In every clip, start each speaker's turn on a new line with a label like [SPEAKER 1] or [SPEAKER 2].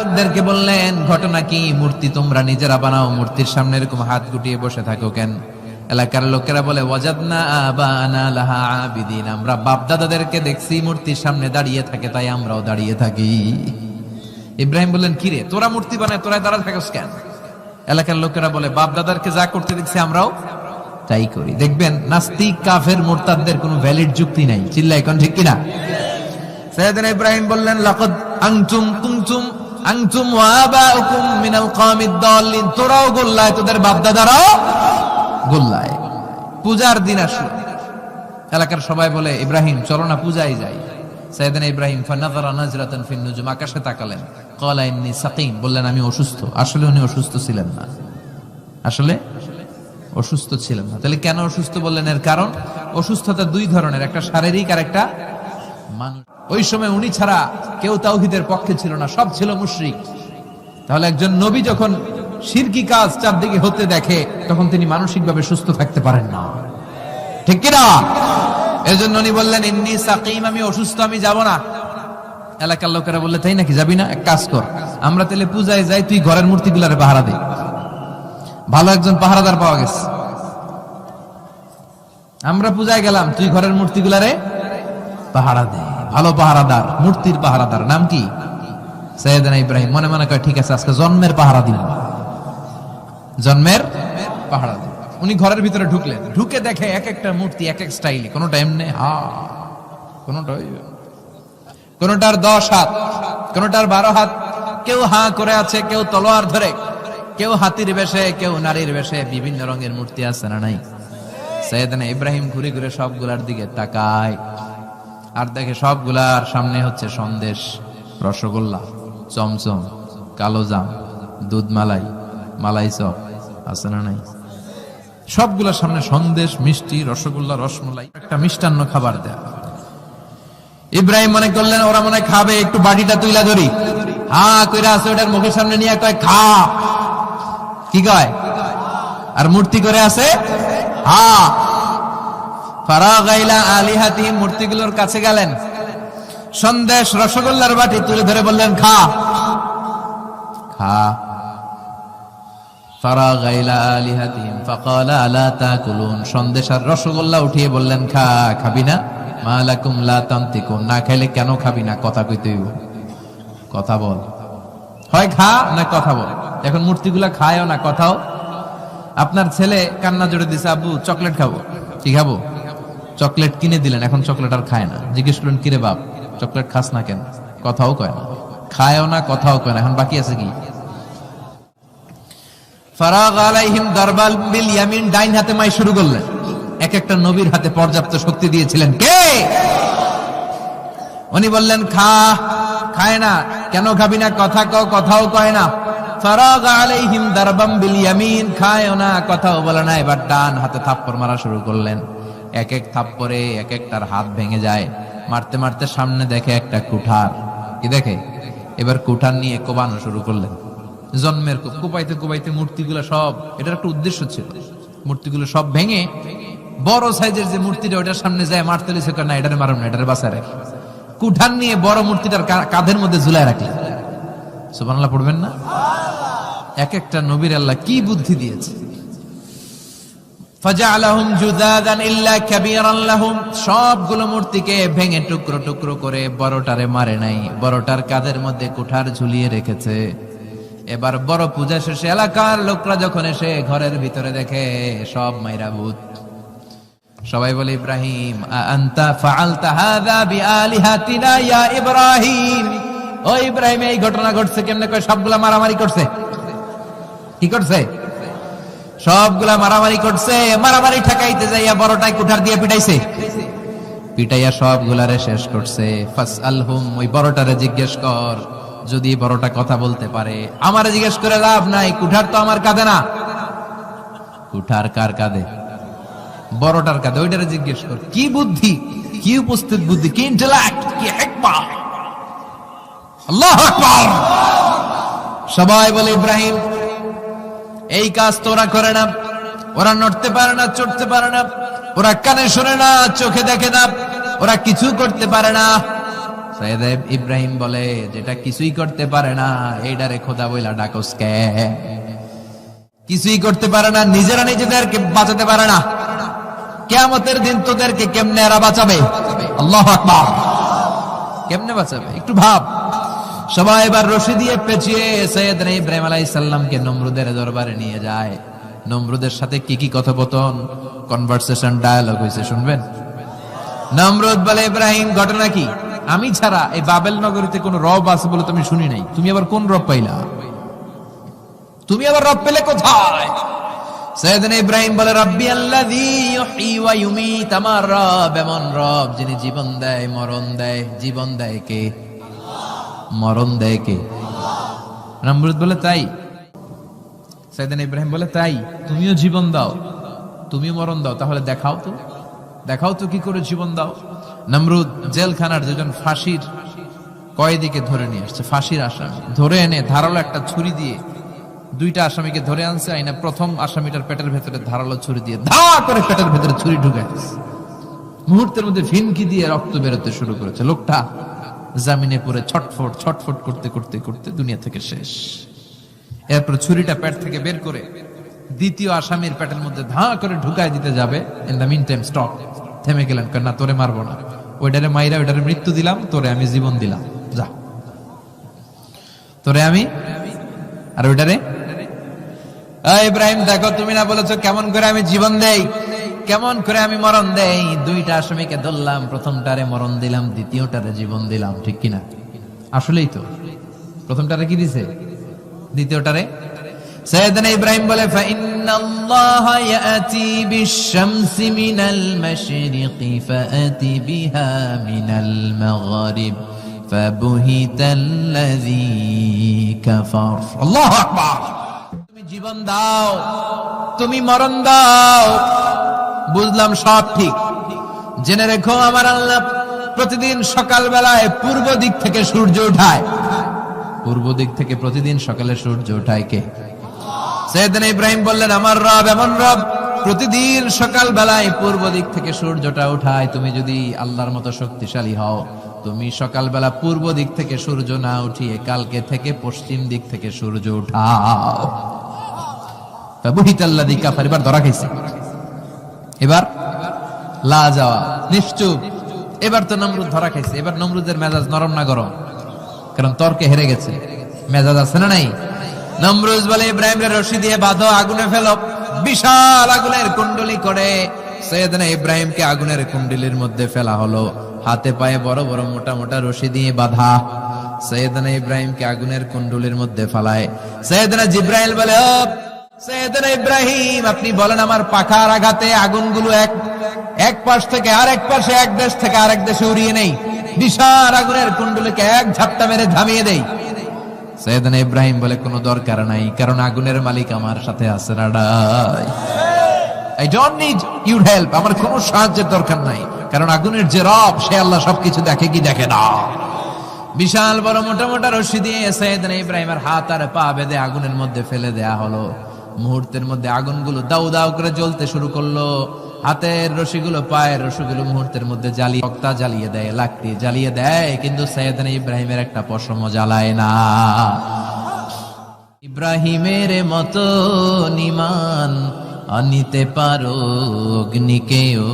[SPEAKER 1] লোকদেরকে বললেন, ঘটনা কি? মূর্তি তোমরা নিজেরা বানাও, মূর্তির সামনে এরকম হাত গুটিয়ে বসে থাকো কেন? এলাকার লোকেরা বলে, ওয়াজাদনা আবানা লাহা আবিদিন, আমরা বাপ দাদাদেরকে দেখছি মূর্তির সামনে দাঁড়িয়ে থাকে, তাই আমরাও দাঁড়িয়ে থাকি। ইব্রাহিম বললেন, কিরে তোরা মূর্তি বানায় তোরা দাঁড়ায় থাকস কেন? এলাকার লোকেরা বলে, বাপ দাদারকে যা করতে দেখছি আমরাও তাই করি। দেখবেন নাস্তিক কাফের মুরতাদদের কোনো ভ্যালিড যুক্তি নাই। চিল্লাই কোন ঠিক কিনা? সাইয়েদনা ইব্রাহিম বললেন, লাকাদ আনতুম ওয়া আবাউকুম মিনাল কওমিদ দাল্লিন, তোরাও গোল্লায়, তোদের বাপ দাদারাও গোল্লায়। পূজার দিন আসলো, এলাকার সবাই বলে, ইব্রাহিম চলো না পূজায় যাই। সাইয়েদনা ইব্রাহিম ফানাযারা নাজরাতান ফিন নুজুম, আকাশে তাকালেন। ক্বালা ইন্নী সাকিম, বললেন আমি অসুস্থ। আসলে উনি অসুস্থ ছিলেন না, আসলে অসুস্থ ছিলেন না। তাহলে কেন অসুস্থ বললেন? এর কারণ অসুস্থতা দুই ধরনের, একটা শারীরিক আর একটা মানুষ। ওই সময় উনি ছাড়া কেউ তাওহীদের পক্ষে ছিল না, সব ছিল মুশরিক। তাহলে একজন নবী যখন শিরকি কাজ চারদিকে হতে দেখে, তখন তিনি মানসিকভাবে সুস্থ থাকতে পারেন না, ঠিক কিনা? এজন্য উনি বললেন, ইন্নী সাকিম, আমি অসুস্থ, আমি যাব না। এলাকার লোকেরা বললে, তাই নাকি, যাবি না? এক কাজ কর, আমরা তাহলে পূজায় যাই, তুই ঘরের মূর্তিগুলারে পাহারা দে। ভালো একজন পাহারাদার পাওয়া গেছে, আমরা পূজায় গেলাম, তুই ঘরের মূর্তিগুলারে পাহারা দে। ভালো পাহারাদার, মূর্তির পাহারাদার, নাম কি? সাইয়েদনা ইব্রাহিম মনে মনে কয়, ঠিক আছে আজকে জন্মের পাহারা দিব, জন্মের পাহারা দিব। উনি ঘরের ভিতরে ঢুকলেন, ঢুকে দেখে এক একটা মূর্তি এক এক স্টাইলে, কোনোটা এমনি কোনোটার 10 হাত, কোনোটার 12 হাত, কেউ হাঁ করে আছে, কেউ তলোয়ার ধরে, কেউ হাতির বেশে, কেউ নারীর বেশে, বিভিন্ন রঙের মূর্তি আছে না নাই? সাইয়েদনা ইব্রাহিম ঘুরে ঘুরে সবগুলার দিকে তাকায়, আর দেখে সবগুলার সামনে হচ্ছে সন্দেশ, রসগোল্লা, চমচম, কালোজাম, দুধ মালাই, মালাই চপ আছে না নাই? সবগুলার সামনে সন্দেশ, মিষ্টি, রসগোল্লা, রসমালাই, একটা মিষ্টান্ন খাবার দেয়া। ইব্রাহিম মনে করলেন ওরা মনে খাবে, একটু বাটিটা তুইলা ধরি। কইরা আছে, ওটার মুখের সামনে নিয়ে কয়, খা। কি কয়? আর মূর্তি করে আছে, ফারাগা ইলা আলিহাতিহিম, মূর্তিগুলোর কাছে গেলেন, সন্দেশ, রসগোল্লার বাটি তুলে ধরে বললেন, খা খা। ফারাগা ইলা আলিহাতিহিম ফাকালা আলা তাকুলুন, সন্দেশ আর রসগোল্লা উঠিয়ে বললেন, খা, খাবি না? মা লাকুম লা তানতিকুন, না খাইলে কেন খাবি না? কথা কইতে হইব, কথা বল, হয় খা না কথা বল। এখন মূর্তিগুলা খায়ও না, কথাও। আপনার ছেলে কান্না জোরে দিছে, আব্বু চকলেট খাবো। কি খাবো? চকলেট কিনে দিলেন, এখন চকলেট আর খায় না। জিজ্ঞেস করলেন, কিরে বাপ চকলেট খাস না কেন? কথাও কয় না, খায়ও না, কথাও কয় না। এখন বাকি আছে কি? ফারাগ আলাইহিম দারবাল বিল ইয়ামিন, ডাইন হাতে মাই শুরু করলেন। এক একটা নবীর হাতে পর্যাপ্ত শক্তি দিয়েছিলেন কে? উনি বললেন, খা, খায় না। কেন খাবি না? কথা কও, কথাও কয় না। ফারাগ আলাইহিম দারবাম বিল ইয়ামিন, খায়ও না, কথাও বলে না। এবার ডান হাতে থাপ্পড় মারা শুরু করলেন। এক এক থাপ্পড়ে এক একটার হাত ভেঙে যায়। মারতে মারতে সামনে দেখে একটা কুঠার। কি দেখে? এবার কুঠার নিয়ে কোবানো শুরু করলেন। জন্মের কোপাইতে কোপাইতে মূর্তিগুলো সব, এটার একটা উদ্দেশ্য ছিল, মূর্তিগুলো সব ভেঙে বড় সাইজের যে মূর্তিটা, ওটার সামনে যায় মারতে লিছে, না এটারে মারুন না, এটারে বাঁচায় রাখি। কুঠার নিয়ে বড় মূর্তিটার কাঁধের মধ্যে ঝুলায় রাখলেন। সুবহানাল্লাহ পড়বেন না? এক একটা নবীর আল্লাহ কি বুদ্ধি দিয়েছে। ফাজআলাহুম জুদাদান ইল্লা কাবীরান লাহুম, সবগুলো মূর্তিকে ভেঙে টুকরো টুকরো করে বড়টারে মারে নাই, বড়টার কাঁধের মধ্যে কুঠার ঝুলিয়ে রেখেছে। এবার বড় পূজা শেষে এলাকার লোকরা যখন এসে ঘরের ভিতরে দেখে সব মাইরা ভূত। সবাই বলে, ইব্রাহিম আনতা ফাআলতা হাযা বিআলিহাতিনা ইয়া ইব্রাহিম, ও ইব্রাহিম এই ঘটনা ঘটছে কেমনে? কয় সবগুলা মারামারি করছে। কি করছে? সবগুলা মারামারি করছে। মারামারি ঠেকাইতে যাইয়া বড়টাই কুঠার দিয়ে পিটাইছে, পিটাইয়া সবগুলারে শেষ করছে। ফাসআলহুম, ওই বড়টারে জিজ্ঞেস কর, যদি বড়টা কথা বলতে পারে। আমারে জিজ্ঞেস করে লাভ নাই, কুঠার তো আমার কাঁধে না। কুঠার কার কাঁধে? বড়টার কাঁধে। ওইটারে জিজ্ঞেস কর। কি বুদ্ধি, কি উপস্থিত বুদ্ধি, কি ইন্টেলেক্ট, কি হিকমা! আল্লাহু আকবার। সবাই বলে, ইব্রাহিম এই কাজ তোরা করে না। ওরা নড়তে পারে না, চড়তে পারে না, ওরা কানে শোনে না, চোখে দেখে না, ওরা কিছু করতে পারে না। সৈয়দ ইব্রাহিম বলে, যেটা কিছুই করতে পারে না এইটারে খোদা বইলা ডাকস কে? কিছুই করতে পারে না, নিজেরা নিজেদেরকে বাঁচাতে পারে না, কিয়ামতের দিন তোদেরকে কেমনে এরা বাঁচাবে? আল্লাহু আকবার। কেমনে বাঁচাবে একটু ভাব। সবাই এবার রশি দিয়ে পেঁচিয়ে সৈয়দনা ইব্রাহিম আলাইহিস সালামকে নমরুদের দরবারে নিয়ে যায়। নমরুদের সাথে কি কি কথোপকথন, কনভারসেশন, ডায়ালগ হয়েছে শুনবেন। নমরুদ বলে, ইব্রাহিম ঘটনা কি? আমি ছাড়া এই বাবেল নগরীতে কোন রব আছে বলে তুমি শুনি নাই, তুমি আবার কোন রব পাইলা? তুমি আবার রব পেলে কোথায়? সৈয়দনা ইব্রাহিম বলে, রাব্বি আল্লাযী ইউহয়ী ওয়া ইউমীত, আমার রব এমন রব যিনি জীবন দেয় মরণ দেয়। জীবন দেয় কে? মরণ দেয় কে? নমরুদ বলে, তাই? সৈয়দনা ইব্রাহিম বলে, তাই? তুমিও জীবন দাও, তুমিও মরণ দাও, তাহলে দেখাও তো, দেখাও তো কি করে জীবন দাও। নমরুদ জেলখানার দুজন ফাঁসির কয়েদিকে ধরে নিয়ে আসছে, ফাঁসির আসামি ধরে এনে ধারালো একটা ছুরি দিয়ে দুইটা আসামিকে ধরে আনছে। আইনা প্রথম আসামিটার পেটের ভেতরে ধারালো ছুরি দিয়ে ধা করে পেটের ভেতরে ছুরি ঢুকাই দিচ্ছে। মুহূর্তের মধ্যে ফিনকি দিয়ে রক্ত বেরোতে শুরু করেছে। লোকটা জামিনে পড়ে ছটফট ছটফট করতে করতে করতে দুনিয়া থেকে শেষ। এরপর ছুরিটা পেট থেকে বের করে দ্বিতীয় আসামির পেটের মধ্যে ধা করে ঢুকাই দিতে যাবে। In the meantime stop, থেমে গেলেন, না তোরে মারবো না, ওইটারে মাইরা ওইটারে মৃত্যু দিলাম, তোরে আমি জীবন দিলাম, যা তোরে আমি, আর ওইটারে ইব্রাহিম দেখো, তুমি না বলেছো কেমন করে আমি জীবন দেই, কেমন করে আমি মরণ দেই? দুইটা আসামিকে ধরলাম, প্রথমটারে মরণ দিলাম, দ্বিতীয়টারে জীবন দিলাম, ঠিক কিনা? আসলেই তো, প্রথমটারে কি দিছে, দ্বিতীয়টারে। সৈয়দনা ইব্রাহিম বলে, ফাইন্নাল্লাহা ইয়াতি বিশ-শামসি মিনাল মাশরিকি ফাআতি বিহা মিনাল মাগরিব ফাবুহিতাল্লাযী কাফার। আল্লাহু আকবার। তুমি জীবন দাও, তুমি মরণ দাও, বুঝলাম সব ঠিক। জেনে রেখো আমার আল্লাহ প্রতিদিন সকাল বেলায় পূর্ব দিক থেকে সূর্য ওঠায়। পূর্ব দিক থেকে প্রতিদিন সকালে সূর্য ওঠায় কে? সৈয়দনা ইব্রাহিম বললেন, আমার রব এমন রব প্রতিদিন সকাল বেলায় পূর্ব দিক থেকে সূর্যটা ওঠায়। তুমি যদি আল্লাহর মতো শক্তিশালী হও, তুমি সকাল বেলা পূর্ব দিক থেকে সূর্য না উঠিয়ে কালকে থেকে পশ্চিম দিক থেকে সূর্য উঠাও। ফাবুহিতাল্লাযী কাফার। এবার ধরা খাইছে, এবার লা যাওয়া, নিশ্চুপ। এবার তো নমরুদ ধরা খাইছে। এবার নমরুদের মেজাজ নরম না গরম? কারণ তর্কে হেরে গেছে, মেজাজ আছে না নাই? নমরুদ বলে, ইব্রাহিমের রশি দিয়ে বাঁধো, আগুনে ফেলো। বিশাল আগুনের কুণ্ডলী করে সৈয়দনা ইব্রাহিমকে আগুনের কুণ্ডলীর মধ্যে ফেলা হলো। হাতে পায়ে বড় বড় মোটা মোটা রশি দিয়ে বাঁধা। সৈয়দনা ইব্রাহিমকে আগুনের কুণ্ডলীর মধ্যে ফেলায়। সৈয়দনা জিব্রাইল বলে, ও সৈয়দনা ইব্রাহিম, আপনি বলেন আমার পাখার আঘাতে আগুনগুলো এক পাশ থেকে আরেক পাশে, এক দেশ থেকে আরেক দেশে উড়িয়ে নেই, বিশাল আগুনের কুণ্ডলীকে এক ঝাপটা মেরে থামিয়ে দেই। সৈয়দনা ইব্রাহিম বলে, কোনো দরকার নাই, কারণ আগুনের মালিক আমার সাথে আছে। I don't need your help, আমার কোনো সাহায্যের দরকার নাই, কারণ আগুনের যে রব সে আল্লাহ সবকিছু দেখে কি দেখে না। বিশাল বড় মোটা মোটা রশি দিয়ে সৈয়দনা ইব্রাহিমের হাত আর পা বেঁধে আগুনের মধ্যে ফেলে দেয়া হলো। মুহূর্তের মধ্যে আগুনগুলো দাউ দাউ করে জ্বলতে শুরু করলো। হাতের রশিগুলো, পায়ের রশিগুলো মুহূর্তের মধ্যে জ্বালিয়ে দেয়, লাকড়ি জ্বালিয়ে দেয়, কিন্তু সৈয়দনা ইব্রাহিমের একটা পশমও জ্বালায় না। ইব্রাহিমের মতো ঈমান আনিতে পারো, অগ্নিকেও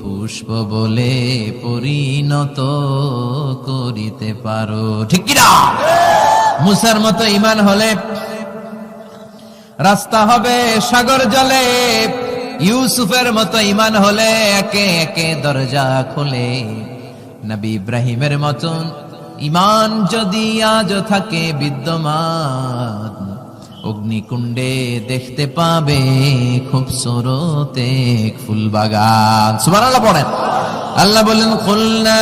[SPEAKER 1] পুষ্প বলে পরিণত করিতে পারো, ঠিক কিনা? মুসার মতো ঈমান হলে রাস্তা হবে সাগর জলে। ইউসুফের মতো ঈমান হলে একে একে দরজা খোলে। নবী ইব্রাহিমের মতন ঈমান যদি আজ থাকে বিদ্যমান, অগ্নিকুণ্ডে দেখতে পাবে খুবসুরত এক ফুলবাগান। সুবহানাল্লাহ পড়েন। আল্লাহ বলেন, কুলনা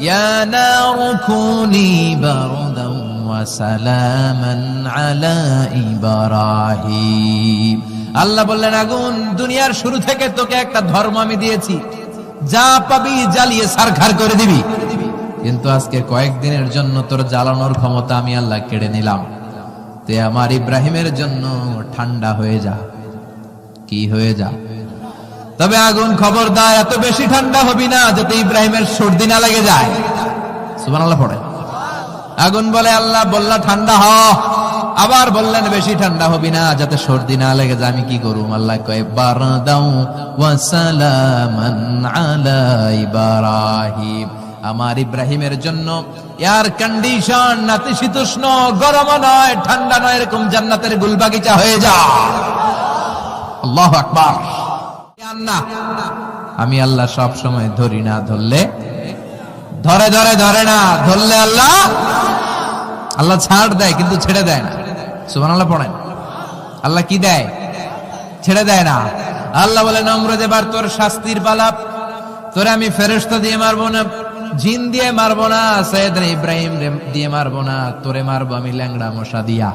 [SPEAKER 1] ইয়া নারু কুনি বারদান ওয়া সালামান আলা ইব্রাহিম। আল্লাহ বললেন, আগুন, দুনিয়ার শুরু থেকে তোকে একটা ধর্ম আমি দিয়েছি, যা পাবি জ্বালিয়ে ছারখার করে দিবি, কিন্তু আজকে কয়েকদিনের জন্য তোর জ্বালানোর ক্ষমতা আমি আল্লাহ কেড়ে নিলাম। তে আমার ইব্রাহিমের জন্য ঠান্ডা হয়ে যা। কি হয়ে যা? তবে আগুন খবরদার এত বেশি ঠান্ডা হবি না যাতে ইব্রাহিমের সর্দি না লেগে যায়। সুবহানাল্লাহ পড়ে। আগুন বলে আল্লাহ বললা ঠান্ডা হ, আবার বললেন বেশি ঠান্ডা হবি না যাতে সর্দি না লেগে যায়। আমি কি করুম? আল্লাহ কয় বারদাউ ওয়া সালামান আলা ইব্রাহিম, আমার ইব্রাহিমের জন্য এয়ার কন্ডিশন, নাতিশীতোষ্ণ, গরম নয় ঠান্ডা নয়, এরকম জান্নাতের গুলবাগিচা হয়ে যা। আল্লাহু আকবার। আমি আল্লাহ সব সময় ধরি না, ধরলে ধরে ধরে ধরে না, ধরলে আল্লাহ আল্লাহ ছাড় দেয় কিন্তু ছেড়ে দেয় না। সুবহানাল্লাহ পড়েন। আল্লাহ কি দেয়? ছেড়ে দেয় না। আল্লাহ বলে নমরুদ এবার তোর শাস্তির পালা, তোরে আমি ফেরেশতা দিয়ে মারবো না, জিন দিয়ে মারবো না, সাইয়েদনা ইব্রাহিম দিয়ে মারবো না, তোরে মারবো আমি ল্যাংড়া মশা দিয়া।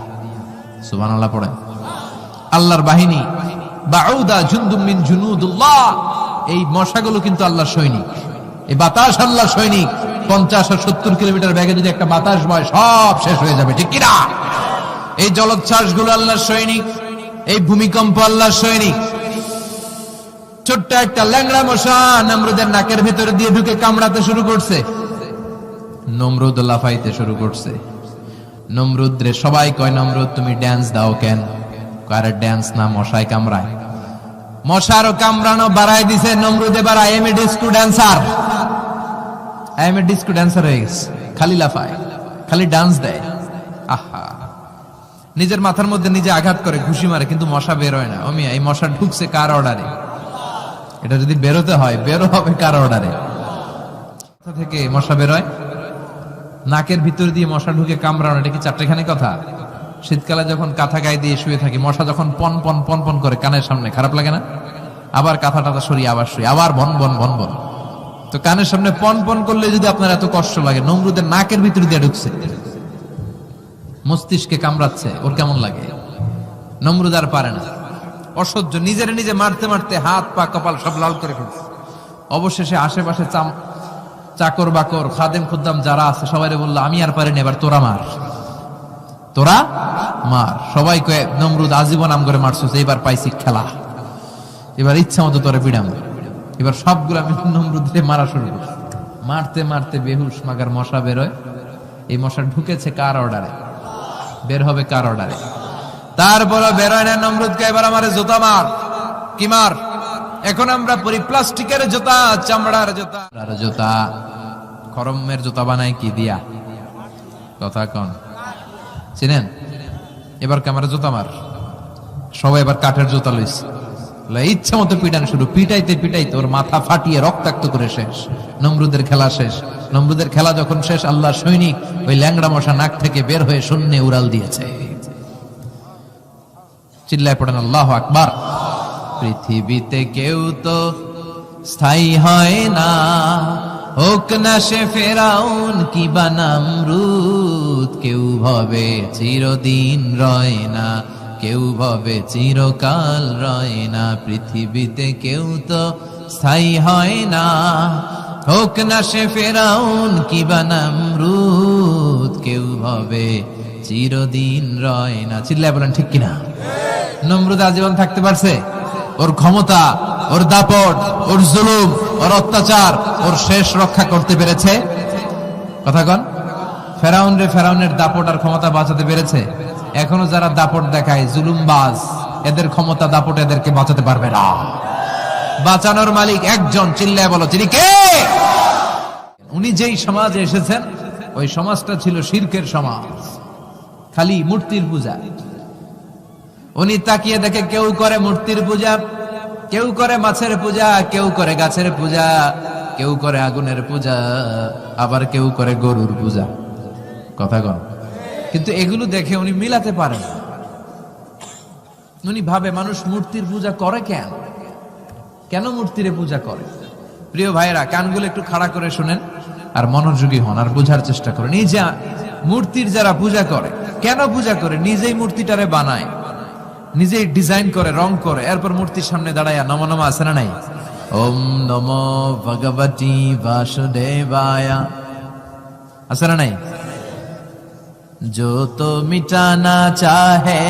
[SPEAKER 1] সুবহানাল্লাহ পড়েন। আল্লাহর বাহিনী বাউদা জুনদুম মিন জুনুদুল্লাহ, এই মশাগুলো কিন্তু আল্লাহর সৈনিক, এই বাতাস আল্লাহর সৈনিক। 50 আর 70 কিলোমিটার বেগে যদি একটা বাতাস বয় সব শেষ হয়ে যাবে, ঠিক কিনা? এই জলোচ্ছ্বাস গুলো আল্লাহর সৈনিক, এই ভূমিকম্প আল্লাহর সৈনিক। ছোট্ট একটা ল্যাংড়া মশা নমরুদের নাকের ভেতরে দিয়ে ঢুকে কামড়াতে শুরু করছে, নমরুদ লাফাইতে শুরু করছে। নমরুদ রে সবাই কয় নমরুদ তুমি ড্যান্স দাও কেন? কার ড্যান্স না, মশায় কামড়ায়। মশারও কামড়ানো বাড়ায় দিছে। নমরুদ এবার I M A disco dancer, I M A disco dancer হয়ে গেছে। খালি লাফায়, খালি ডান্স দেয়। আহা, নিজের মাথার মধ্যে নিজে আঘাত করে, ঘুষি মারে, কিন্তু মশা বের হয় না। অমিয়া এই মশা ঢুকছে কার অর্ডারে? এটা যদি বেরোতে হয় বেরো হবে কার অর্ডারে? কোথা থেকে মশা বের হয়? নাকের ভিতর দিয়ে মশা ঢুকে কামড়ানো, এটা কি চারটেখানি কথা? শীতকালে যখন কাঁথা গায়ে দিয়ে শুয়ে থাকি, মশা যখন পন পন পন পন করে কানের সামনে, খারাপ লাগে না? আবার কাঁথা টাথা সরিয়ে আবার শুয়ে, আবার বন বন বন বন। তো কানের সামনে পন পন করলে যদি আপনার এত কষ্ট লাগে, নমরুদের নাকের ভিতর দিয়ে ঢুকছে, মস্তিষ্কে কামড়াচ্ছে, ওর কেমন লাগে? নমরুদ আর পারে না, অসহ্য। নিজের নিজে মারতে মারতে হাত পা কপাল সব লাল করে ফেলছে। অবশেষে আশেপাশে চাকর বাকর খাদেম খুদ্দাম যারা আছে সবাই বললো আমি আর পারিনি, এবার তোরা মার, তোরা মার। সবাই কয়ে নমরুদ আজীবন আম করে মারছিস, এইবার পাইছি খেলা, এবার ইচ্ছা মতো তোরে পিড়াম। এবার সবগুলো আমি নমরুদে মারা শুরু করছি। মারতে মারতে বেহুশ মাগার মশা বেরোয়। এই মশা ঢুকেছে কার অর্ডারে? বের হবে কার অর্ডারে? তারপরে বেরোয় না। নমরুদকে এবার আমারে জুতা মার। কি মার? এখন আমরা পরি প্লাস্টিকের জুতা, চামড়ার জুতা, জুতা খরমের জুতা বানাই কি দিয়া? কথা কন, চিনেন? এবার ক্যামেরা জুতা মার। সবাই এবার কাঠের জুতা লইছে, ইচ্ছা মতো পিটান শুরু। পিটাইতে পিটাইতে ওর মাথা ফাটিয়ে রক্তাক্ত করে শেষ। নমরুদের খেলা শেষ। নমরুদের খেলা যখন শেষ, আল্লাহর সৈনিক ওই ল্যাংড়া মশা নাক থেকে বের হয়ে শূন্যে উড়াল দিয়েছে। চিল্লায় পড়েন আল্লাহু আকবার। পৃথিবীতে কেউ তো স্থায়ী হয় না, হোক না সে ফেরাউন কি বা নমরুদ। কেউ ভাবে চিরদিন রয় না, কেউ ভাবে চিরকাল রয় না। পৃথিবীতে কেউ তো স্থায়ী হয় না, হোক না সে ফেরাউন কি বা নমরুদ। কেউ ভাবে চিরদিন রয় না। চিল্লায় বলেন ঠিক কিনা? নমরুদ আজীবন থাকতে পারছে? ওর ক্ষমতা, ওর দাপট, ওর জুলুম, ওর অত্যাচার, ওর শেষ রক্ষা করতে পেরেছে? কথা কন। ফেরাউন রে ফেরাউনের দাপট আর ক্ষমতা বাঁচাতে পেরেছে? এখনো যারা দাপট দেখায়, জুলুমবাজ, এদের ক্ষমতা দাপট এদেরকে বাঁচাতে পারবে না। বাঁচানোর মালিক একজন, চিল্লায় বলো তিনি কে? উনি যেই সমাজে এসেছেন ওই সমাজটা ছিল শিরকের সমাজ, খালি মূর্তির পূজা। উনি তাকিয়ে দেখে কেউ করে মূর্তির পূজা, কেউ করে মাছের পূজা, কেউ করে গাছের পূজা, কেউ করে আগুনের পূজা, আবার কেউ করে গরুর পূজা। কথা কন। কিন্তু এগুলো দেখে উনি মিলাতে পারেন। উনি ভাবে মানুষ মূর্তির পূজা করে কেন? কেন মূর্তির পূজা করে? প্রিয় ভাইরা, কানগুলো একটু খাড়া করে শুনেন আর মনোযোগী হন আর বোঝার চেষ্টা করেন। এই যে মূর্তির যারা পূজা করে, কেন পূজা করে? নিজেই মূর্তিটারে বানায়, নিজেই ডিজাইন করে, রং করে, এরপর মূর্তির সামনে দাঁড়ায় নমো নমো আছে না নাই? ওম নমো ভগবতী বাসুদেবায়া আছে না নাই? जो तो मिटाना चाहे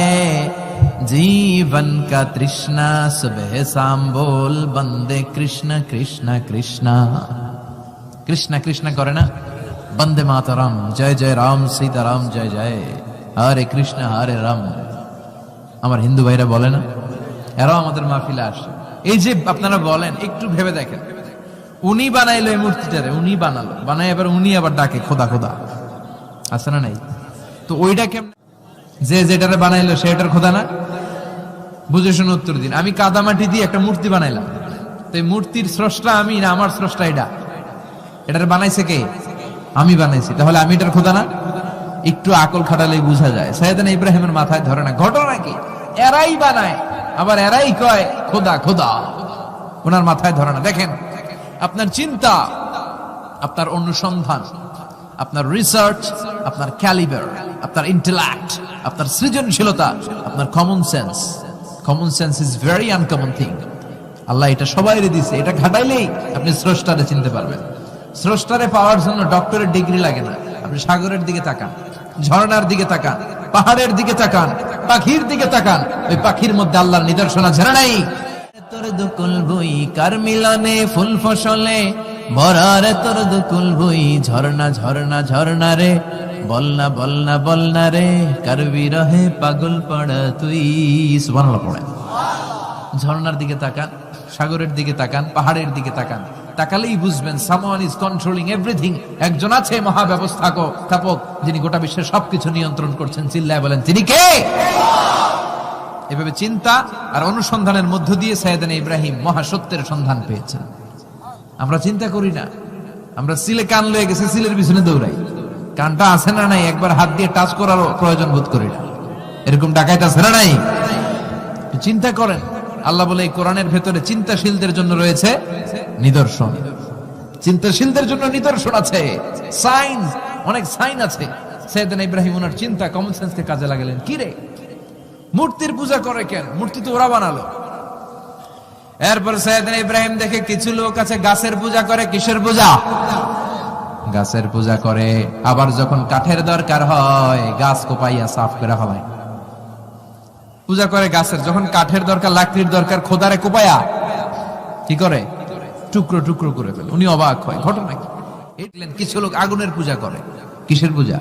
[SPEAKER 1] जीवन का तृष्णा, सुबह शाम बोल बंदे कृष्ण कृष्ण कृष्ण। कृष्ण कृष्ण करे ना? বন্দে মাতরম, জয় জয় রাম সীতারাম জয় জয়, হরে কৃষ্ণ হরে রাম। আমার হিন্দু ভাইরা বলে না, এরাও আমাদের মাহফিলে আসে। এই যে আপনারা বলেন, একটু ভেবে দেখেন, উনি বানাইলো এই মূর্তিটারে, উনি বানালো, বানাই এবার উনি আবার ডাকে খোদা খোদা, আছে না নাই? তো ওইটা কেমন, যে যেটারে বানাইলো সেটার খোদা না? বুঝে শুনে উত্তর দিন। আমি কাদামাটি দিয়ে একটা মূর্তি বানাইলাম, তো এই মূর্তির স্রষ্টা আমি না আমার স্রষ্টা এটা? এটারে বানাইছে কে? আমি বানাইছি, তাহলে আমি এটার খোদা না? একটু আকল খাটালেই বোঝা যায়। সাইয়েদনা ইব্রাহিমের মাথায় ধরে না। ঘটনা কি? এরাই বানায়, আবার এরাই কয় খোদা খোদা, ওনার মাথায় ধরে না। দেখেন, আপনার চিন্তা, আপনার অনুসন্ধান, আপনার রিসার্চ, আপনার ক্যালিবার, আপনার ইন্টেলেক্ট, আপনার সৃজনশীলতা, আপনার common sense. Common sense is very uncommon thing. Allah এটা সবাইরে দিছে, এটা ঘাটাইলেই আপনি স্রষ্টারে চিনতে পারবেন। স্রষ্টারে পাওয়ার জন্য ডক্টরের ডিগ্রি লাগে না। আপনি সাগরের দিকে তাকান, ঝর্ণার দিকে তাকান, পাহাড়ের দিকে তাকান, পাখির দিকে তাকান, ওই পাখির মধ্যে আল্লাহর নিদর্শন আছে না নাই? তোর দুকুল বই কার মিলনে ফুল ফসলে ভরারে, তোর দুকুল বই ঝর্ণা ঝর্ণা ঝর্ণা রে, বলনা বলনা বলনা রে, কার বিরহে পাগল পড়া তুই। সুবহানাল্লাহ পড়েন। ঝর্ণার দিকে তাকান, সাগরের দিকে তাকান, পাহাড়ের দিকে তাকান, তাকালেই বুঝবেন সামওয়ান ইজ কন্ট্রোলিং এভরিথিং। একজন আছে মহাব্যবস্থাপক, যিনি গোটা বিশ্বের সবকিছু নিয়ন্ত্রণ করছেন। চিল্লায় বলেন, তিনি কে? এভাবে চিন্তা আর অনুসন্ধানের মধ্য দিয়ে সাইয়েদনা ইব্রাহিম মহাসত্যের সন্ধান পেয়েছেন। আমরা চিন্তা করি না, আমরা সিলে কান লয়ে গেছে, সিলের পিছনে দৌড়াই। কানটা আছে না নাই একবার হাত দিয়ে টাচ করারও প্রয়োজন বোধ করি না। এরকম ডাকাইত আছে না নাই? চিন্তা করেন। আল্লাহ বলে, এই কোরআনের ভেতরে চিন্তাশীলদের জন্য রয়েছে নিদর্শন। চিন্তাশীলদের জন্য নিদর্শন আছে, সাইন, অনেক সাইন আছে। সাইয়েদনা ইব্রাহিম ওনার চিন্তা, কমন সেন্সকে কাজে লাগালেন। কি রে, মূর্তির পূজা করে কেন? মূর্তি তো ওরা বানালো। এরপর সাইয়েদনা ইব্রাহিম দেখে কিছু লোক আছে গাছের পূজা করে। কিসের পূজা? গাছের পূজা করে। আবার যখন কাঠের দরকার হয়, গাছ কোপাইয়া সাফ করে ফেলায়। পূজা করে গাছের, যখন কাঠের দরকার, লাকড়ির দরকার, খোদারে কোপায়া কি করে? টুকরো টুকরো করে ফেলে। উনি অবাক হয়, ঘটনা কি? কিছু লোক আগুনের পূজা করে। কিসের পূজা?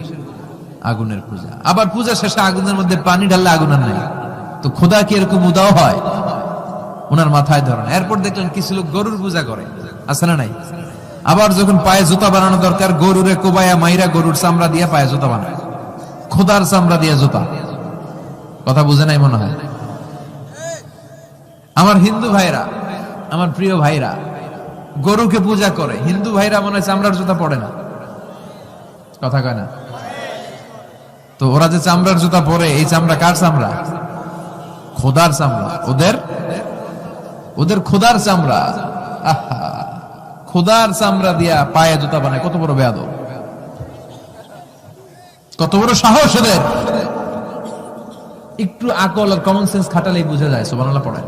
[SPEAKER 1] আগুনের পূজা। আবার পূজা শেষে আগুনের মধ্যে পানি ঢাললে আগুন আর নাই। তো খোদা কি এরকম উদাও হয়? ওনার মাথায় ধরেন। এরপর দেখলেন কিছু লোক গরুর পূজা করে, আছে না নাই? আবার যখন পায়ে জুতা বানানো দরকার, গরুরে কোবায়া মাইরা গরুর চামড়া দিয়ে পায়ে জুতা বানায়। খোদার চামড়া দিয়ে জুতা। কথা বুঝে নাই মনে হয়। আমার হিন্দু ভাইরা, আমার প্রিয় ভাইরা, গরুকে পূজা করে। হিন্দু ভাইরা মনে হয় চামড়ার জুতা পড়ে না। কথা কয় না? তো ওরা যে চামড়ার জুতা পরে, এই চামড়া কার চামড়া? খোদার চামড়া। ওদের খোদার চামড়া। খোদার চামড়া দিয়া পায়ে জুতা বানায়। কত বড় বেয়াদব, কত বড় সাহস ওদের! একটু আকল আর কমন সেন্স খাটালেই বুঝা যায়। সুবহানাল্লাহ পড়েন।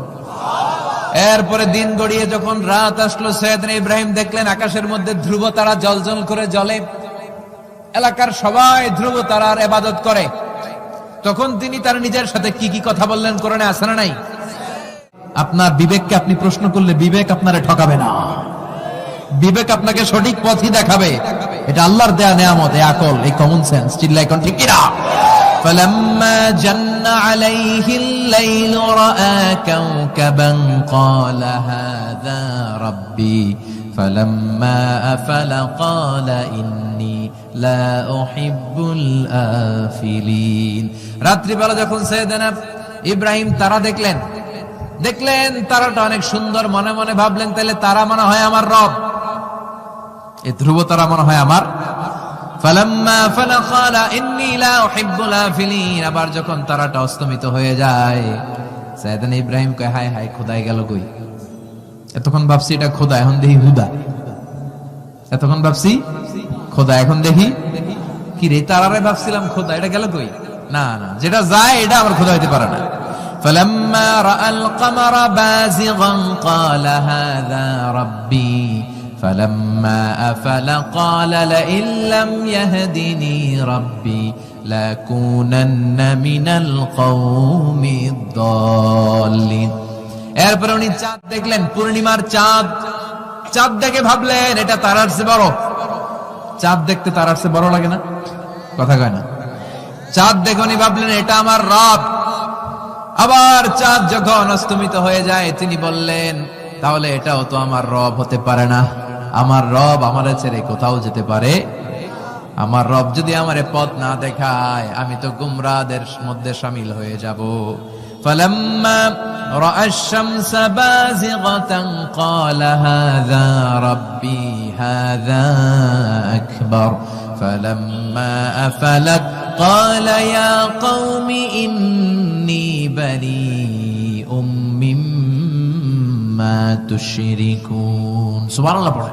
[SPEAKER 1] এরপরে দিন গড়িয়ে যখন রাত আসলো, সাইয়েদনা ইব্রাহিম দেখলেন আকাশের মধ্যে ধ্রুব তারা জ্বলজ্বল করে জ্বলে। এলাকার সবাই ধ্রুব তারার ইবাদত করে। তখন তিনি তার নিজের সাথে কি কি কথা বললেন, কোরআনে আছে না নাই? আপনার বিবেককে আপনি প্রশ্ন করলে বিবেক আপনারে ঠকাবে না। বিবেক আপনাকে সঠিক পথই দেখাবে। এটা আল্লাহর দেয়া নেয়ামত, এই আকল, এই কমন সেন্স। চিল্লাই কোন ঠিক কিনা? فلما جن عليه الليل رأى كوكبا قال هذا ربي فلما أفل قال إني لا أحب الآفلين। রাত্রি বেলা যখন সাইয়েদনা ইব্রাহিম তারা দেখলেন তারাটা অনেক সুন্দর, মনে মনে ভাবলেন তাহলে তারা মনে হয় আমার রব, এই ধ্রুব তারা মনে হয় আমার। ফালাম্মা ফালা ক্বালা ইন্নী লা উহিব্বুল আফিলিন। আবার যখন তারাটা অস্তমিত হয়ে যায়, সাইয়েদনা ইব্রাহিম কয়, হায় হায়, খোদাই গেল কই? এতক্ষণ ভাবছি এটা খোদা, এখন দেখি হুদা। এতক্ষণ ভাবছি খোদা, এখন দেখি কি রে? তারারে ভাবছিলাম খোদা, এটা গেল কই? না না, যেটা যায় এটা আমার খোদা হইতে পারে না। فلما رأى القمر بازغا قال هذا ربي فلما أفل قال لئن لم يهدني ربي لأكونن من القوم الضالين। এরপর উনি চাঁদ দেখলেন, পূর্ণিমার চাঁদ। চাঁদ দেখে ভাবলেন এটা তারার চেয়ে বড়। চাঁদ দেখতে তারার চেয়ে বড় লাগে না? কথা কয় না? চাঁদ দেখুনি ভাবলেন এটা আমার রব। আবার চাঁদ যখন অস্তমিত হয়ে যায় তিনি বললেন তাহলে এটাও তো আমার রব হতে পারে না। আমার রব আমারে ছেড়ে কোথাও যেতে পারে? আমার রব যদি আমারে পথ না দেখায় আমি তো গুমরাদের মধ্যে শামিল হয়ে যাব। فلما رأى الشمس بازغة قال هذا ربي هذا أكبر فلما أفلت قال يا قوم إني بريء مما تشركون سبحان الله পড়ে।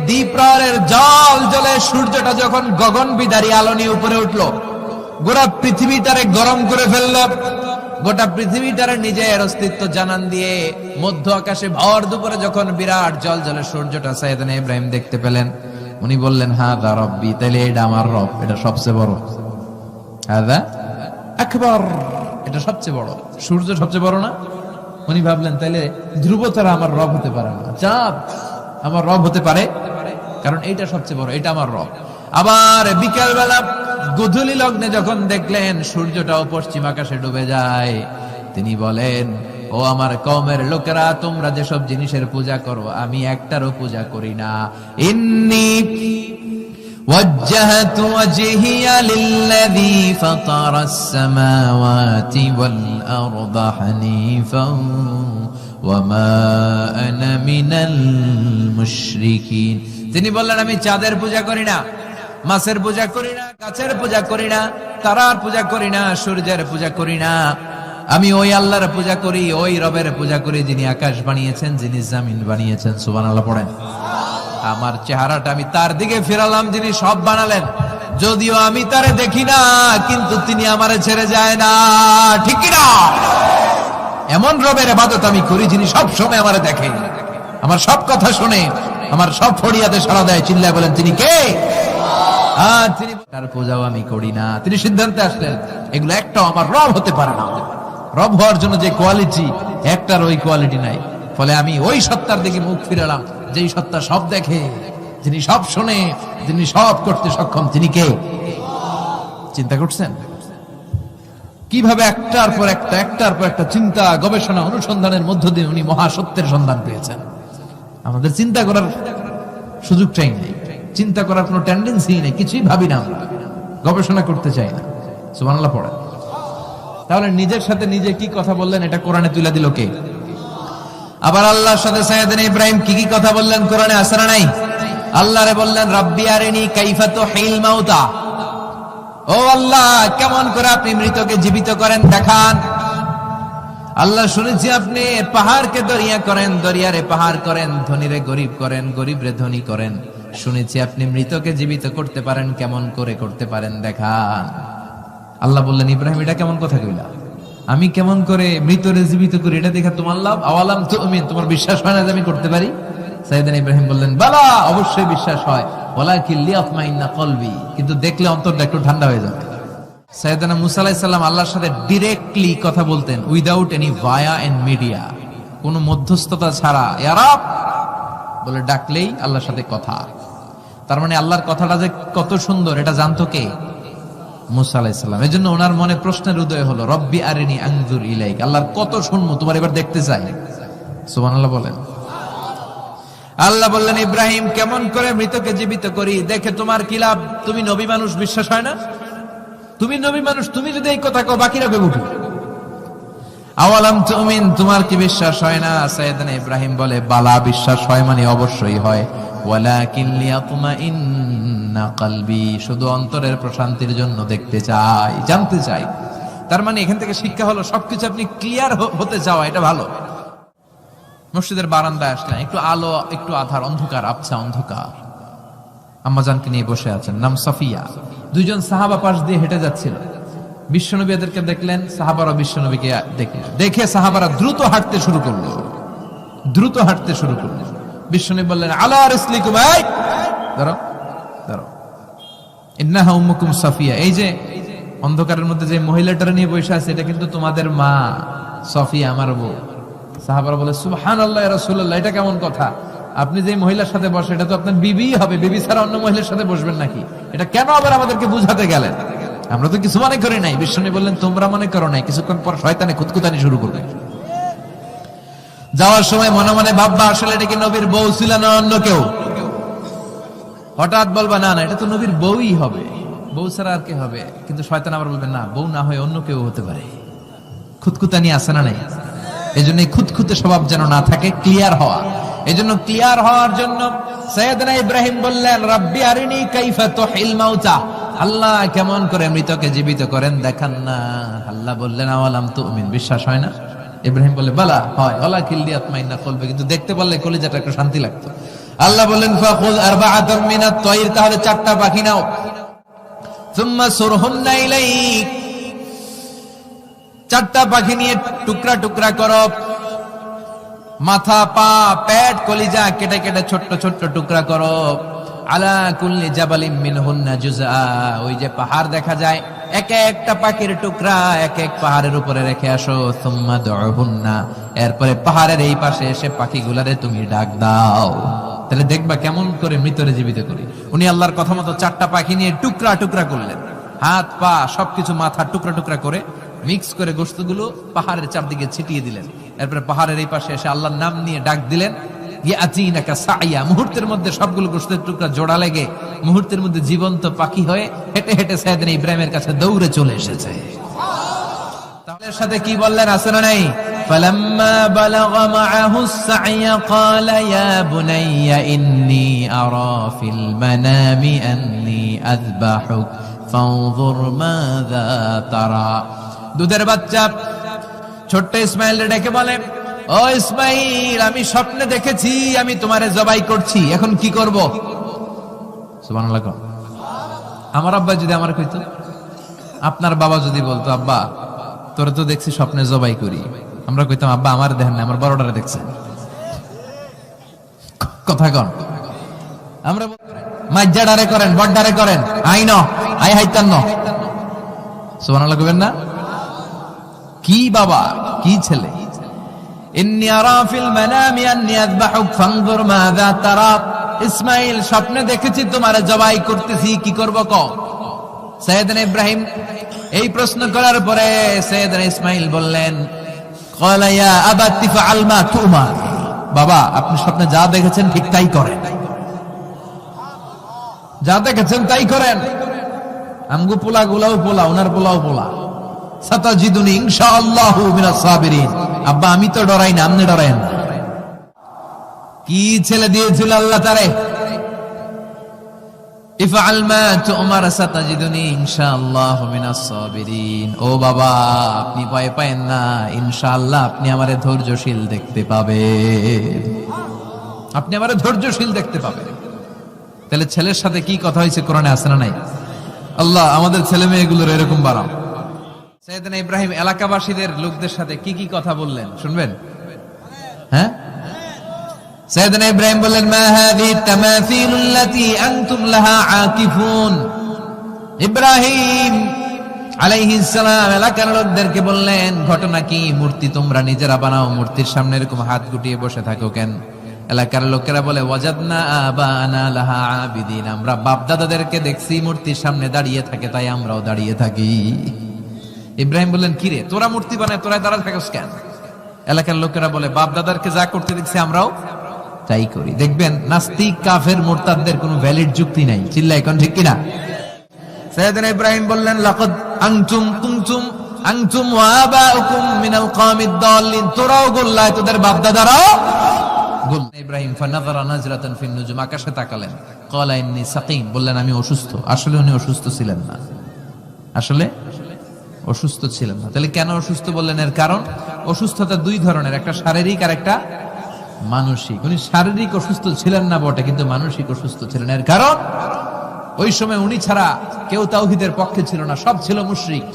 [SPEAKER 1] দ্বীপ্রায়ের জল জলে সূর্যটা যখন গগন বিদারী আলো নিয়ে উপরে উঠলো, গোটা পৃথিবীটারে গরম করে ফেললো, গোটা পৃথিবীটারে নিজের অস্তিত্ব জানান দিয়ে মধ্য আকাশে ভর দুপুরে যখন বিরাট জল জলে সূর্যটা সাইয়েদনা ইব্রাহিম দেখতে পেলেন, উনি বললেন হাদা রব্বি, তাইলে এটা আমার রব, এটা সবচেয়ে বড়। হাদা আকবার, এটা সবচেয়ে বড়। সূর্য সবচেয়ে বড় না? উনি ভাবলেন তাইলে ধ্রুব তারা আমার রব হতে পারে না, চাঁদ আমার রব হতে পারে, কারণ এইটা সবচেয়ে বড়, এটা আমার রব। আবার বিকাল বেলা গোধূলি লগ্নে যখন দেখলেন সূর্যটাও পশ্চিম আকাশে ডুবে যায়, তিনি বলেন ও আমার কওমের লোকেরা, তোমরা যেসব জিনিসের পূজা করো আমি একটারও পূজা করি না। ইন্নী ওয়াজ্জাহতু ওয়াজহিয়া লিল্লাযী ফাতারাস সামাওয়াতি ওয়াল আরদা হানিফান ওয়া মা আনা মিনাল মুশরিকিন। তিনি বললেন আমি চাঁদের পূজা করি না, মাছের পূজা করি না, গাছের পূজা করি না, তারার পূজা করি না, সূর্যের পূজা করি না। আমি ওই আল্লাহর পূজা করি, ওই রবের পূজা করি যিনি আকাশ বানিয়েছেন, যিনি জমিন বানিয়েছেন। সুবহানাল্লাহ পড়েন। আমার চেহারাটা আমি তার দিকে ফিরালাম যিনি সব বানালেন, যদিও আমি তারে দেখি না কিন্তু তিনি আমারে ছেড়ে যায় না, ঠিক কি না? এমন রবের ইবাদত আমি করি যিনি সব সময় আমারে দেখে, আমার সব কথা শুনে, আমার সব ফরিয়াদে সাড়া দেয়। চিল্লায় বলেন তিনি কে? তিনি তার পূজাও আমি করি না। তিনি সিদ্ধান্তে আসলেন এগুলো একটাও আমার রব হতে পারে না। রব হওয়ার জন্য যে কোয়ালিটি, একটার ওই কোয়ালিটি নাই। ফলে আমি ওই সত্তার দিকে মুখ ফিরালাম যেই সত্তা সব দেখে, যিনি সব শোনে, যিনি সব করতে সক্ষম। তিনি কে? চিন্তা করছেন কিভাবে একটার পর একটা চিন্তা, গবেষণা, অনুসন্ধানের মধ্য দিয়ে উনি মহাসত্যের সন্ধান পেয়েছেন। আমাদের চিন্তা করার সুযোগটাই নেই, চিন্তা করার কোনো টেন্ডেন্সি নেই, কিছুই ভাবি না, আমরা গবেষণা করতে চাই না। সুবহানাল্লাহ পড়ে। তাহলে নিজের সাথে নিজে কি কথা বললেন এটা কোরআনে তুলে দিল কে? আবার আল্লাহর সাথে সাইয়েদনা ইব্রাহিম কি কি কথা বললেন কোরআনে আছে না নাই? আল্লাহরে বললেন রব্বি আরিনি কাইফা তুহিল মাউতা, ও আল্লাহ কেমন করে আপনি মৃতকে জীবিত করেন দেখান। আল্লাহ শুনেছি আপনি পাহাড়কে দরিয়া করেন, দরিয়ারে পাহাড় করেন, ধনীরে গরিব করেন, গরিবরে ধনী করেন। শুনেছি আপনি মৃতকে জীবিত করতে পারেন, কেমন করে করতে পারেন দেখান। আল্লাহ বললেন ইব্রাহিম এটা কেমন কথা কইলা? আমি কেমন করে মৃতরে জীবিত করি এটা দেখা তোমার লাভ? আওয়ালাম তুমিন, তোমার বিশ্বাস হয় না যে আমি করতে পারি? সাইয়েদনা ইব্রাহিম বললেন বালা, অবশ্যই বিশ্বাস হয়, ওয়ালাকিন লিয়াতমাইন্না কলবি, কিন্তু দেখলে অন্তরটা একটু ঠান্ডা হয়ে যাবে। সাইয়েদনা মুসা আলাইহিস সালাম আল্লাহর সাথে ডাইরেক্টলি কথা বলতেন, without any via and media, কোনো মধ্যস্থতা ছাড়া ইয়া রব বলে ডাকলেই আল্লাহর সাথে কথা। তার মানে আল্লাহর কথাটা যে কত সুন্দর এটা জানতো কে? মুসা আলাইহিস সালাম। এজন্য ওনার মনে প্রশ্নের উদয় হলো রব্বি আরিনি আনজুর ইলাইক, আল্লাহর কত শুনবো, তোমার এবার দেখতে চাই। সুবহানাল্লাহ বলেন। আল্লাহ বললেন ইব্রাহিম কেমন করে মৃতকে জীবিত করি, দেখে তোমার কি লাভ? তুমি নবী মানুষ, বিশ্বাস হয় না? তুমি নবী মানুষ, তুমি যদি এই কথা কও বাকিরা কে বুঝবে? আওয়ালাম তুমিন, তোমার কি বিশ্বাস হয় না? সাইয়েদনা ইব্রাহিম বলে বালা, বিশ্বাস হয় মানে অবশ্যই হয়, ওয়ালাকিন লিয়াতমাইন্না কলবি, শুধু অন্তরের প্রশান্তির জন্য দেখতে চাই, জানতে চাই। তার মানে এখান থেকে শিক্ষা হলো সবকিছু আপনি ক্লিয়ার হতে চাওয়া, এটা ভালো। মসজিদের বারান্দায় আসলেন, একটু আলো, একটু আধার, অন্ধকার, আবছা অন্ধকার। আম্মাজানকে নিয়ে বসে আছেন, নাম সাফিয়া। দুইজন সাহাবা পাশ দিয়ে হেঁটে যাচ্ছিল। বিশ্বনবী এদেরকে দেখলেন, সাহাবারা বিশ্বনবীকে দেখলেন। দেখে সাহাবারা দ্রুত হাঁটতে শুরু করলো, দ্রুত হাঁটতে শুরু করলো। বিশ্বনবী বললেন আলা রিসলিকুম, এই দাঁড়াও দাঁড়াও, ইন্নাহা উম্মুকুম সাফিয়া, এই যে অন্ধকারের মধ্যে যে মহিলাটারে নিয়ে বসে আছে এটা কিন্তু তোমাদের মা সাফিয়া, আমার বউ। সাহাবারা বলে সুবহানাল্লাহ ইয়া রাসূলুল্লাহ, এটা কেমন কথা? আপনি যে মহিলার সাথে বসে এটা তো আপনার বিবি হবে, বিবি ছাড়া অন্য মহিলার সাথে বসবেন নাকি? এটা কেন আবার আমাদেরকে বুঝাতে গেলেন? আমরা তো কিছু মনে করি নাই। বিষ্ণু বললেন তোমরা মনে করো নাই, কিছুক্ষণ পর শয়তানে খুঁতখুতানি শুরু করবে। যাওয়ার সময় মনে মনে ভাববা আসলে এটা কি নবীর বউ ছিল না অন্য কেউ। হঠাৎ বলবা না না এটা তো নবীর বউই হবে, বউ ছাড়া আর কে হবে? কিন্তু শয়তান আবার বলবে না, বউ না হয় অন্য কেউ হতে পারে। খুঁতখুতানি আছে না নাই? এই জন্য খুঁতখুতে স্বভাব যেন না থাকে, ক্লিয়ার হওয়া। এই জন্য ক্লিয়ার হওয়ার জন্য সাইয়েদনা ইব্রাহিম বললেন রাব্বি আরিনি কাইফা তুহিল মাউতা, আল্লাহ কেমন করে মৃতকে জীবিত করেন দেখান না। আল্লাহ বললেন আওয়ালাম তুমিন, বিশ্বাস হয় না? ইব্রাহিম বলে বালা হয়, ওলা কিল্লি আতমাইন্না কলবে, কিন্তু দেখতে পারলে কলিজাটা একটু শান্তি লাগতো। আল্লাহ বললেন ফাখুয আরবাআতাম মিনাত তায়র, তাহলে 4টা পাখি নাও, সুম্মা সুরহুন্না ইলাইক, 4টা পাখি নিয়ে টুকরা টুকরা করো, মাথা পা পেট কলিজা কেটে কেটে ছোট্ট ছোট্ট টুকরা করো। আলা কুল্লি জাবালিন মিনহুন্না জুজআ, ওই যে পাহাড় দেখা যায় এক একটা পাখির টুকরা এক এক পাহাড়ের উপরে রেখে আসো। সুম্মা দুহুন্না, এরপরে পাহাড়ের এই পাশে এসে পাখিগুলারে তুমি ডাক দাও, তাহলে দেখবা কেমন করে মৃতরে জীবিত করি। উনি আল্লাহর কথা মতো 4টা পাখি নিয়ে টুকরা টুকরা করলেন, হাত পা সবকিছু মাথা টুকরা টুকরা করে মিক্স করে গোশতগুলো পাহাড়ের চারদিকে ছিটিয়ে দিলেন। এরপরে পাহাড়ের এই পাশে এসে আল্লাহর নাম নিয়ে ডাক দিলেন, ইয়াতিনাকা সাইয়া, মুহূর্তের মধ্যে সবগুলো গোশতের টুকরা জোড়া লেগে মুহূর্তের মধ্যে জীবন্ত পাখি হয়ে হেঁটে হেঁটে সাইয়েদনা ইব্রাহিমের কাছে দৌড়ে চলে এসেছে। তাহলে এর সাথে কি বললেন আছে না নাই? ফালাম্মা বালাগা মাআহু সাইয়া ক্বালা ইয়া বুনাইয়া ইন্নী আরা ফিল মানামি আন্নী আযবাহুক ফানজুর মাযা তারা। দুধের বাচ্চা ছোট্ট ইসমাইল ডেকে বলে, ও ইসমাইল, আমি স্বপ্নে দেখেছি আমি তোমারে জবাই করছি, এখন কি করব? সুবহানাল্লাহ। আমার আব্বা যদি আমার কইতো, আপনার বাবা যদি বলতো আব্বা তোরে তো দেখছি স্বপ্নে জবাই করি, আমরা কইতাম আব্বা আমার দেখেন না, আমার বড়টারে দেখছেন। কথা কন, আমরা মাজ্জাডারে করেন, বড়ডারে করেন, আই ন আই হাইতান ন। সুবহানাল্লাহ কইবেন না? কি বাবা কি ছেলে। ইন্নী আরা ফিল মানামি আন্নী আযবাহুক ফানজুর মাযা তারা, ইসমাইল স্বপ্নে দেখেছি তোমারে জবাই করতেছি, কি করব কও? সাইয়েদনা ইব্রাহিম এই প্রশ্ন করার পরে সাইয়েদনা ইসমাইল বললেন, ক্বালা ইয়া আবাতি ফাআল মা তুমার, বাবা আপনি স্বপ্নে যা দেখেছেন ঠিক তাই করেন, যা দেখেছেন তাই করেন। আমগো পোলা গুলাও পোলা, ওনার পোলাও পোলা। সাতাজিদুনি ইনশাআল্লাহু মিনাস সাবিরিন, আব্বা আমি তো ডরাই না, আপনি ডরায়েন না। কি ছেলে দিয়েছিল আল্লাহ তারে। ইফআল মা তুমার সাতাজিদুনি ইনশাআল্লাহু মিনাস সাবিরিন, ও বাবা আপনি ভয় পায়েন না, ইনশাআল্লাহ আপনি আমারে ধৈর্যশীল দেখতে পাবেন, আপনি আমারে ধৈর্যশীল দেখতে পাবেন। তাহলে ছেলের সাথে কি কথা হয়েছে কোরআনে আছে না নাই? আল্লাহ আমাদের ছেলে মেয়েগুলোর এরকম বানাও। সাইয়েদনা ইব্রাহিম এলাকাবাসীদের লোকদের সাথে কি কি কথা বললেন শুনবেন? হ্যাঁ, সাইয়েদনা ইব্রাহিম বললেন, মা হাযিহি তামাসিলুল্লাতী আনতুম লাহা আকিফুন। ইব্রাহিম আলাইহিস সালাম এলাকার লোকদেরকে বললেন, ঘটনা কি? মূর্তি তোমরা নিজেরা বানাও, মূর্তির সামনে এরকম হাত গুটিয়ে বসে থাকো কেন? এলাকার লোকেরা বলে, ওয়াজাদনা আবানা লাহা আবিদিন, আমরা বাপ দাদাদেরকে দেখছি মূর্তির সামনে দাঁড়িয়ে থাকে, তাই আমরাও দাঁড়িয়ে থাকি। ইব্রাহিম বললেন, কিরে তোরা মূর্তি বানায় তোরা দাঁড়ায় থাকিস কেন? এলাকার লোকেরা বলে, বাপ দাদারকে যা করতে দেখছি আমরাও তাই করি। দেখবেন নাস্তিক কাফের মুরতাদদের কোনো ভ্যালিড যুক্তি নাই, চিল্লা এখন ঠিক কিনা? সাইয়েদনা ইব্রাহিম বললেন, লাকাদ আনতুম কুনতুম আনতুম ওয়া আবাউকুম মিনাল কওমিদ দাল্লিন, তোরাও গোল্লায় তোদের বাপ দাদারাও গোল। ইব্রাহিম ফানাযারা নাজরাতান ফিন নুজুম, আকাশে তাকালেন, ক্বালা ইন্নী সাকিম, বললেন আমি অসুস্থ। আসলে উনি অসুস্থ ছিলেন না, আসলে অসুস্থ ছিলেন না। তাহলে কেন অসুস্থ বললেন? এর কারণ অসুস্থতা দুই ধরনের, একটা শারীরিক আর একটা মানসিক। উনি শারীরিক অসুস্থ ছিলেন না বটে, কিন্তু মানসিক অসুস্থ ছিলেন। এর কারণ ওই সময় উনি ছাড়া কেউ তাওহীদের পক্ষে ছিল না, সব ছিল মুশরিক।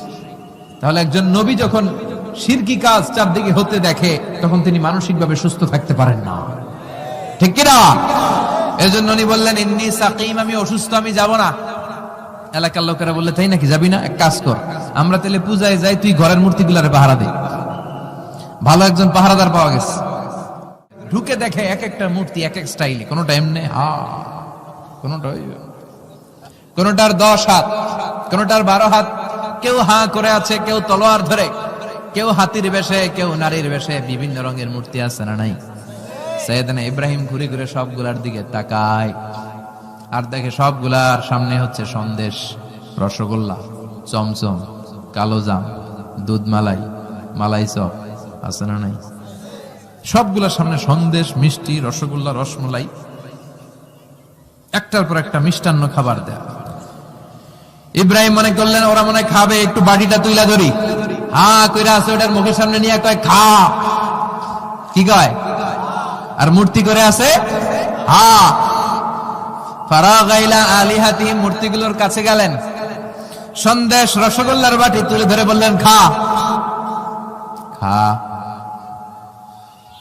[SPEAKER 1] তাহলে একজন নবী যখন শিরকি কাজ চারদিকে হতে দেখে, তখন তিনি মানসিকভাবে সুস্থ থাকতে পারেন না, ঠিক কিনা? এজন্য উনি বললেন, ইন্নী সাকিম, আমি অসুস্থ, আমি যাব না। এলাকার লোকেরা বললে, তাই নাকি, যাবি না? এক কাজ কর, আমরা তাহলে পূজায় যাই, তুই ঘরের মূর্তিগুলারে পাহারা দে। ভালো একজন পাহারাদার পাওয়া গেছে। ঢুকে দেখে এক একটা মূর্তি এক এক স্টাইলে, কোনোটা এমনি কোনোটার 10 হাত, কোনোটার 12 হাত, কেউ হা করে আছে, কেউ তলোয়ার ধরে, কেউ হাতির বেশে, কেউ নারীর বেশে, বিভিন্ন রঙের মূর্তি আছে না নাই? সাইয়েদনা ইব্রাহিম ঘুরে ঘুরে সবগুলার দিকে তাকায় আর দেখে সবগুলার সামনে হচ্ছে সন্দেশ, রসগোল্লা, চমচম, কালোজাম, দুধ মালাই, মালাই চপ আছে না নাই? সবগুলার সামনে সন্দেশ, মিষ্টি, রসগোল্লা, রসমলাই, একটার পর একটা মিষ্টান্ন খাবার দেয়া। ইব্রাহিম মনে করলেন ওরা মনে খাবে, একটু বাটিটা তুইলা ধরি, হা কইরা আছে ওটার মুখের সামনে নিয়ে কয় খা, কি কয়? আর মূর্তি করে আছে হা। ফারাগা ইলা আলিহাতিহিম, মূর্তিগুলোর কাছে গেলেন, সন্দেশ, রসগোল্লার বাটি তুলে ধরে বললেন খা খা।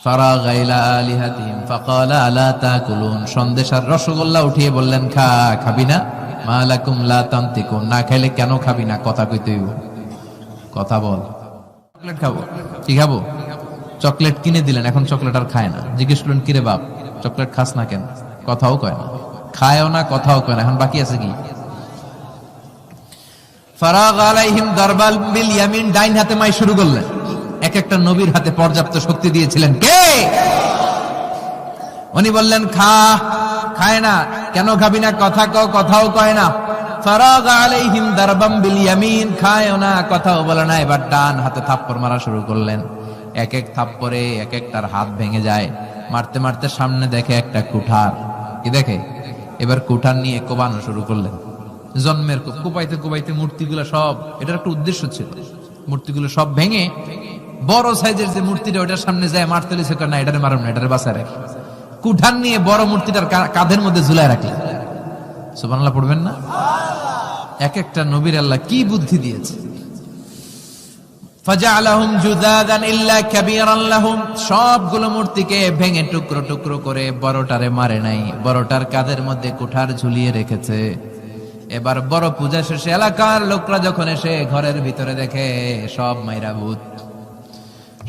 [SPEAKER 1] ফারাগা ইলা আলিহাতিহিম ফাকালা আলা তাকুলুন, সন্দেশ আর রসগোল্লা উঠিয়ে বললেন খা, খাবি না? মা লাকুম লা তানতিকুন, না খাইলে কেন খাবি না? কথা কইতে হইব, কথা বল। চকলেট খাবো, কি খাবো? চকলেট কিনে দিলেন, এখন চকলেট আর খায় না। জিজ্ঞেস করলেন কিরে বাপ, চকলেট খাস না কেন? কথাও কয় না, খায়ও না, কথাও কয় না, এখন বাকি আছে কি? ফারাগ আলাইহিম দারবাল বিল ইয়ামিন, ডাইন হাতে মাই শুরু করলেন। এক একটা নবীর হাতে পর্যাপ্ত শক্তি দিয়েছিলেন কে? উনি বললেন খা, খায় না। কেন খাবি না? কথা কও, কথাও কয় না। ফারাগ আলাইহিম দারবাম বিল ইয়ামিন, খায়ও না, কথাও বলে না। এবার ডান হাতে থাপ্পড় মারা শুরু করলেন। এক এক থাপ্পড়ে এক একটার হাত ভেঙে যায়। মারতে মারতে সামনে দেখে একটা কুঠার, কি দেখে? এবার কুঠার নিয়ে কোবানো শুরু করলেন। জন্মের কোপাইতে কোপাইতে মূর্তিগুলো সব, এটার একটা উদ্দেশ্য ছিল, মূর্তিগুলো সব ভেঙে বড় সাইজের যে মূর্তিটা ওটার সামনে যায় মারতে লিছে, না এটারে মারব না, এটারে বাঁচায় রাখি। কুঠার নিয়ে বড় মূর্তিটার কাঁধের মধ্যে ঝুলায় রাখলেন। সুবহানাল্লাহ পড়বেন না? এক একটা নবীর আল্লাহ কি বুদ্ধি দিয়েছে। ফাজআলাহুম জুদাদান ইল্লা কাবীরান লাহুম, সবগুলো মূর্তিকে ভেঙে টুকরো টুকরো করে বড়টারে মারে নাই, বড়টার কাঁধের মধ্যে কুঠার ঝুলিয়ে রেখেছে। এবার বড় পূজা শেষে এলাকার লোকরা যখন এসে ঘরের ভিতরে দেখে সব মাইরা ভূত।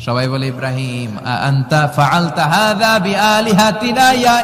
[SPEAKER 1] সবাই বলে ইব্রাহিম আনতা ফাআলতা হাযা বিআলিহাতিনা ইয়া